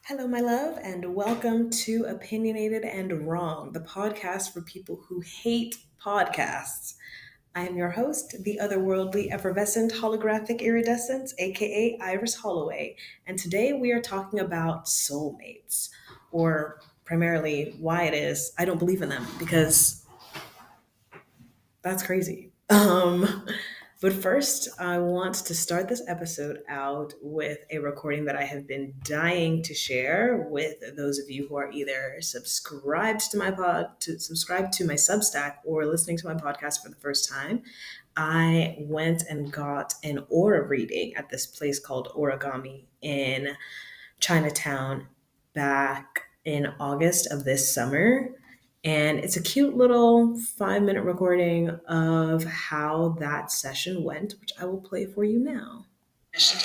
Hello, my love, and welcome to Opinionated and Wrong, the podcast for people who hate podcasts. I am your host, the otherworldly, effervescent, holographic iridescence, aka Iris Holloway, and today we are talking about soulmates, or primarily why it is I don't believe in them, because that's crazy. But first, I want to start this episode out with a recording that I have been dying to share with those of you who are either subscribed to my Substack, or listening to my podcast for the first time. I went and got an aura reading at this place called Auragami in Chinatown back in August of this summer. And it's a cute little 5-minute recording of how that session went, which I will play for you now. So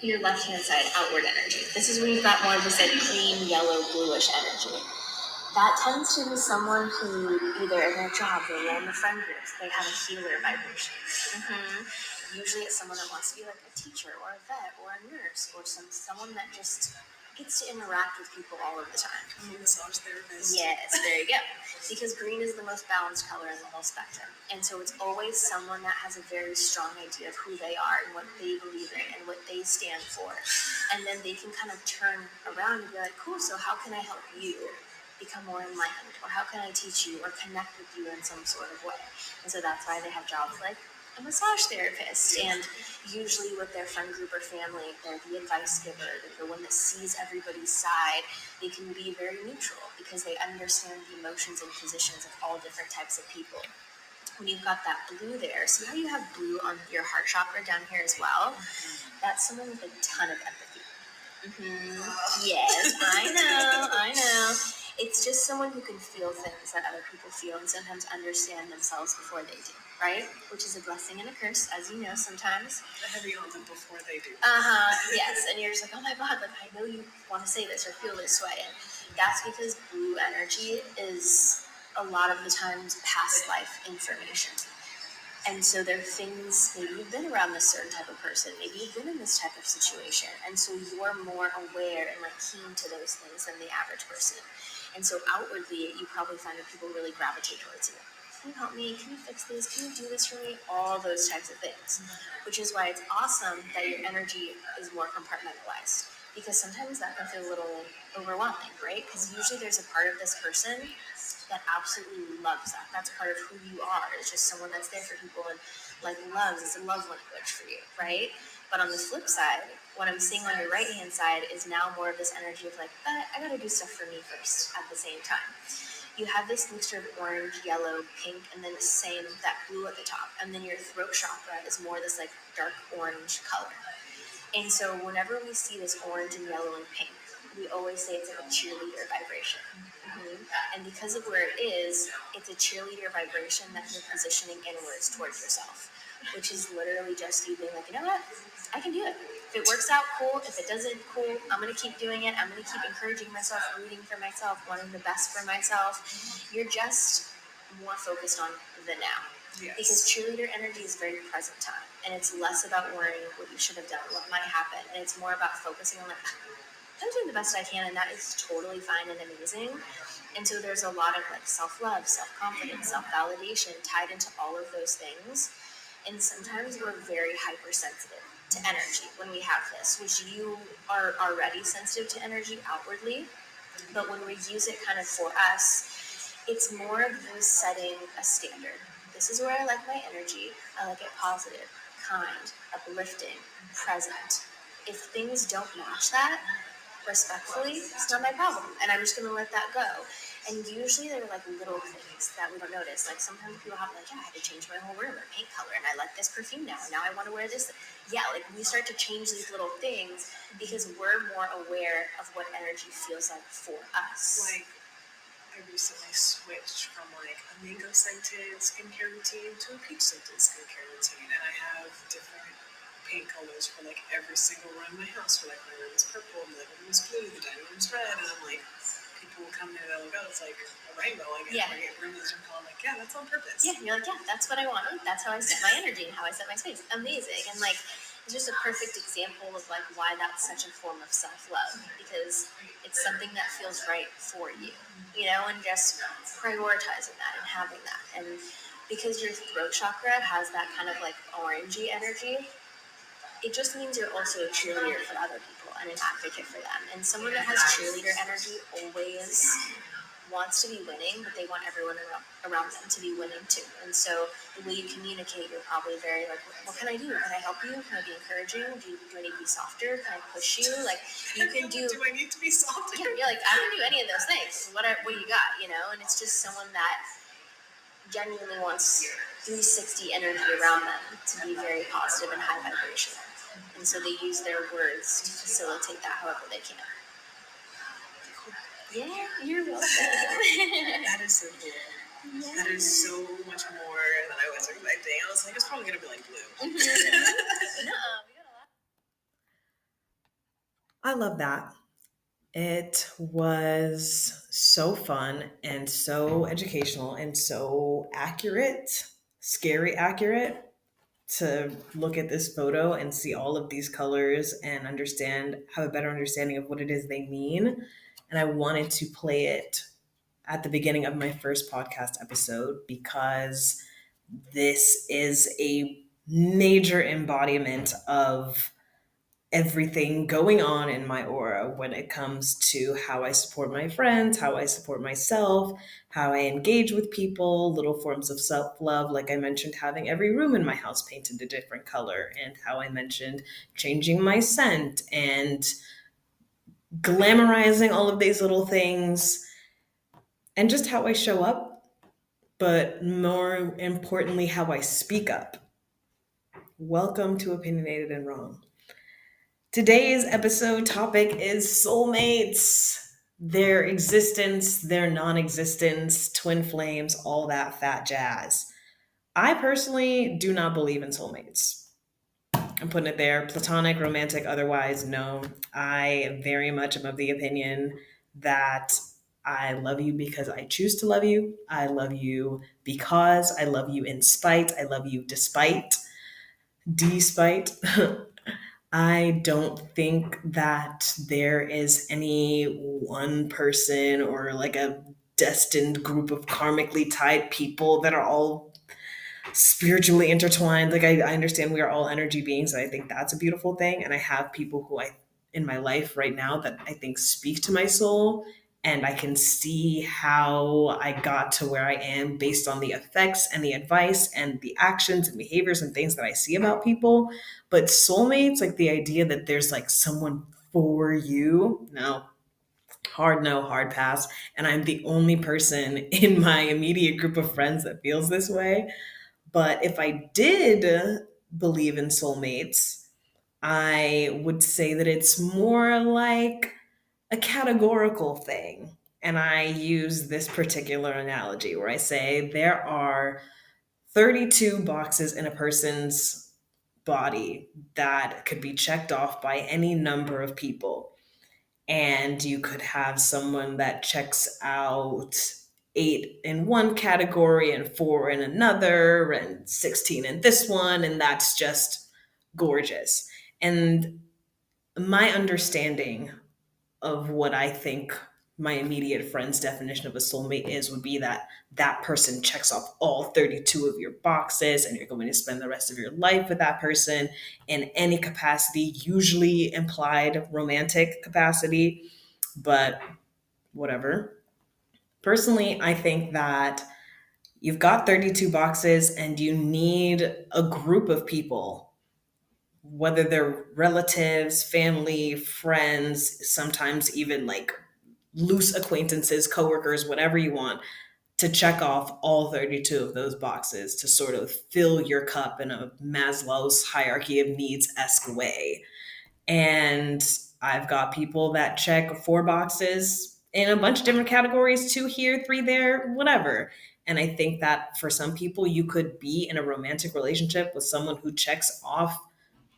your left-hand side, outward energy. This is where you've got more of this like green, yellow, bluish energy. That tends to be someone who either in their job, they're in the friend groups, they have a healer vibration. Usually it's someone that wants to be like a teacher or a vet or a nurse or someone that just gets to interact with people all of the time. Massage therapist. Yes, there you go. Because green is the most balanced color in the whole spectrum. And so it's always someone that has a very strong idea of who they are and what they believe in and what they stand for. And then they can kind of turn around and be like, cool, so how can I help you become more enlightened? Or how can I teach you or connect with you in some sort of way? And so that's why they have jobs like a massage therapist, and usually with their friend group or family, they're the advice giver, they're the one that sees everybody's side. They can be very neutral because they understand the emotions and positions of all different types of people. When you've got that blue there, see how you have blue on your heart chakra down here as well? That's someone with a ton of empathy. Yes, I know. It's just someone who can feel things that other people feel and sometimes understand themselves before they do, right? Which is a blessing and a curse, as you know, sometimes. Heavy on them before they do. Yes. And you're just like, oh my God, like I know you want to say this or feel this way. And that's because blue energy is a lot of the times past life information. And so there are things, maybe you've been around this certain type of person, maybe you've been in this type of situation, and so you're more aware and like keen to those things than the average person. And so outwardly, you probably find that people really gravitate towards you. Can you help me? Can you fix this? Can you do this for me? All those types of things, which is why it's awesome that your energy is more compartmentalized. Because sometimes that can feel a little overwhelming, right? Because usually there's a part of this person that absolutely loves that. That's part of who you are. It's just someone that's there for people and like loves. It's a love language for you, right? But on the flip side, what I'm seeing on your right hand side is now more of this energy of like, I gotta do stuff for me first at the same time. You have this mixture of orange, yellow, pink, and then that blue at the top. And then your throat chakra is more this like dark orange color. And so whenever we see this orange and yellow and pink, we always say it's like a cheerleader vibration. And because of where it is, it's a cheerleader vibration that you're positioning inwards towards yourself, which is literally just you being like, you know what? I can do it. If it works out, cool. If it doesn't, cool. I'm going to keep doing it. I'm going to keep encouraging myself, rooting for myself, wanting the best for myself. You're just more focused on the now. Yes. Because cheerleader energy is very present time. And it's less about worrying what you should have done, what might happen. And it's more about focusing on like, I'm doing the best I can, and that is totally fine and amazing. And so there's a lot of like self-love, self-confidence, self-validation tied into all of those things. And sometimes we're very hypersensitive to energy when we have this, which you are already sensitive to energy outwardly. But when we use it kind of for us, it's more of you setting a standard. This is where I like my energy. I like it positive, kind, uplifting, present. If things don't match that, respectfully, it's not my problem, and I'm just going to let that go. And usually they're like little things that we don't notice. Like sometimes people have like, yeah, I had to change my whole room or paint color, and I like this perfume now, and now I want to wear this. Yeah, like we start to change these little things because we're more aware of what energy feels like for us. Like, I recently switched from like a mango scented skincare routine to a peach scented skincare routine, and I have different paint colors for like every single room in my house. For like my room is purple, my living room is blue, the dining room is red, and I'm like, people will come in and they'll go, it's like a rainbow. Like, yeah. I get rooms and I'm like, yeah, that's on purpose. Yeah, you're like, yeah, that's what I want. That's how I set my energy and how I set my space. Amazing. And like, It's just a perfect example of like why that's such a form of self-love, because it's something that feels right for you, and just prioritizing that and having that. And because your throat chakra has that kind of like orangey energy, it just means you're also a cheerleader for other people and an advocate for them. And someone that has cheerleader energy always wants to be winning, but they want everyone around them to be winning too. And so the way you communicate, you're probably very like, what can I do? Can I help you? Can I be encouraging? Do I need to be softer? Can I push you? Like you can do. Do I need to be softer? Yeah, you're like, I can do any of those things. What do you got? And it's just someone that genuinely wants 360 energy around them to be very positive and high vibration. And so they use their words to facilitate that however they can. Yeah, you're welcome. That is so cool. Yeah. That is so much more than I was expecting. I was like, it's probably going to be like blue. No, I love that. It was so fun and so educational and so accurate, scary accurate to look at this photo and see all of these colors and have a better understanding of what it is they mean. And I wanted to play it at the beginning of my first podcast episode because this is a major embodiment of everything going on in my aura when it comes to how I support my friends, how I support myself, how I engage with people, little forms of self love. Like I mentioned, having every room in my house painted a different color, and how I mentioned changing my scent and glamorizing all of these little things, and just how I show up, but more importantly, how I speak up. Welcome to Opinionated and Wrong. Today's episode topic is soulmates, their existence, their non existence, twin flames, all that fat jazz. I personally do not believe in soulmates. I'm putting it there, platonic, romantic, otherwise, no. I very much am of the opinion that I love you because I choose to love you. I love you because I love you in spite. I love you despite. I don't think that there is any one person or like a destined group of karmically tied people that are all spiritually intertwined. Like I understand we are all energy beings, and I think that's a beautiful thing. And I have people who I in my life right now that I think speak to my soul, and I can see how I got to where I am based on the effects and the advice and the actions and behaviors and things that I see about people. But soulmates, like the idea that there's like someone for you, no, hard pass. And I'm the only person in my immediate group of friends that feels this way. But if I did believe in soulmates, I would say that it's more like a categorical thing. And I use this particular analogy where I say there are 32 boxes in a person's body that could be checked off by any number of people. And you could have someone that checks out 8 in one category and 4 in another and 16 in this one. And that's just gorgeous. And my understanding of what I think my immediate friend's definition of a soulmate is would be that that person checks off all 32 of your boxes and you're going to spend the rest of your life with that person in any capacity, usually implied romantic capacity, but whatever. Personally, I think that you've got 32 boxes and you need a group of people, whether they're relatives, family, friends, sometimes even like loose acquaintances, coworkers, whatever you want, to check off all 32 of those boxes to sort of fill your cup in a Maslow's hierarchy of needs-esque way. And I've got people that check 4 boxes in a bunch of different categories, 2 here, 3 there, whatever. And I think that for some people, you could be in a romantic relationship with someone who checks off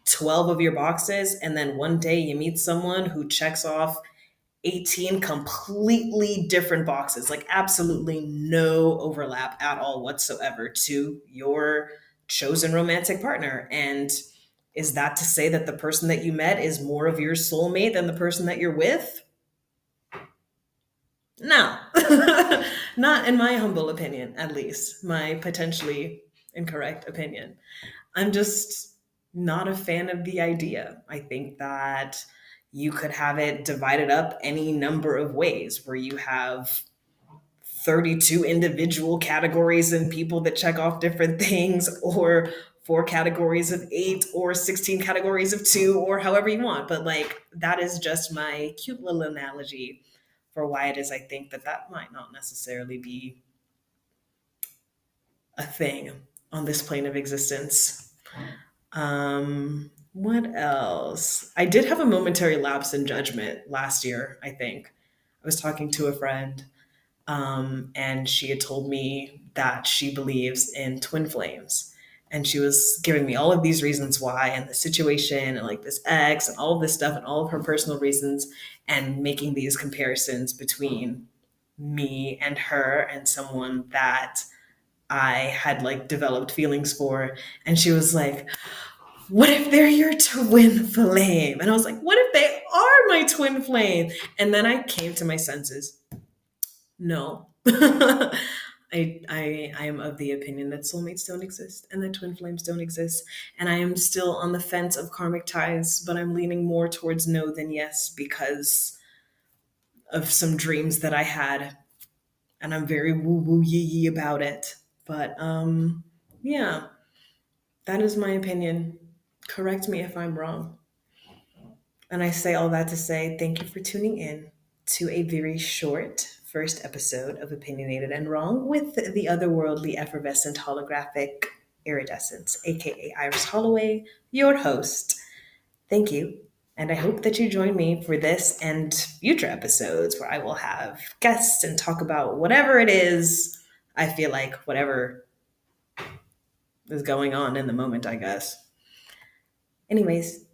12 of your boxes, and then one day you meet someone who checks off 18 completely different boxes, like absolutely no overlap at all whatsoever to your chosen romantic partner. And Is that to say that the person that you met is more of your soulmate than the person that you're with? No. Not in my humble opinion, at least, my potentially incorrect opinion. I'm just not a fan of the idea. I think that you could have it divided up any number of ways where you have 32 individual categories and people that check off different things, or four categories of eight, or 16 categories of two, or however you want. But like, that is just my cute little analogy for why it is I think that that might not necessarily be a thing on this plane of existence. What else? I did have a momentary lapse in judgment last year, I think. I was talking to a friend, and she had told me that she believes in twin flames. And she was giving me all of these reasons why, and the situation, and like this ex, and all of this stuff, and all of her personal reasons, and making these comparisons between me and her and someone that I had like developed feelings for. And she was like, what if they're your twin flame? And I was like, what if they are my twin flame? And then I came to my senses. No. I am of the opinion that soulmates don't exist and that twin flames don't exist. And I am still on the fence of karmic ties, but I'm leaning more towards no than yes because of some dreams that I had. And I'm very woo woo yee yee about it. But yeah, that is my opinion. Correct me if I'm wrong. And I say all that to say thank you for tuning in to a very short first episode of Opinionated and Wrong with the otherworldly effervescent holographic iridescence, aka Iris Holloway, your host. Thank you. And I hope that you join me for this and future episodes where I will have guests and talk about whatever it is I feel like, whatever is going on in the moment, I guess. Anyways,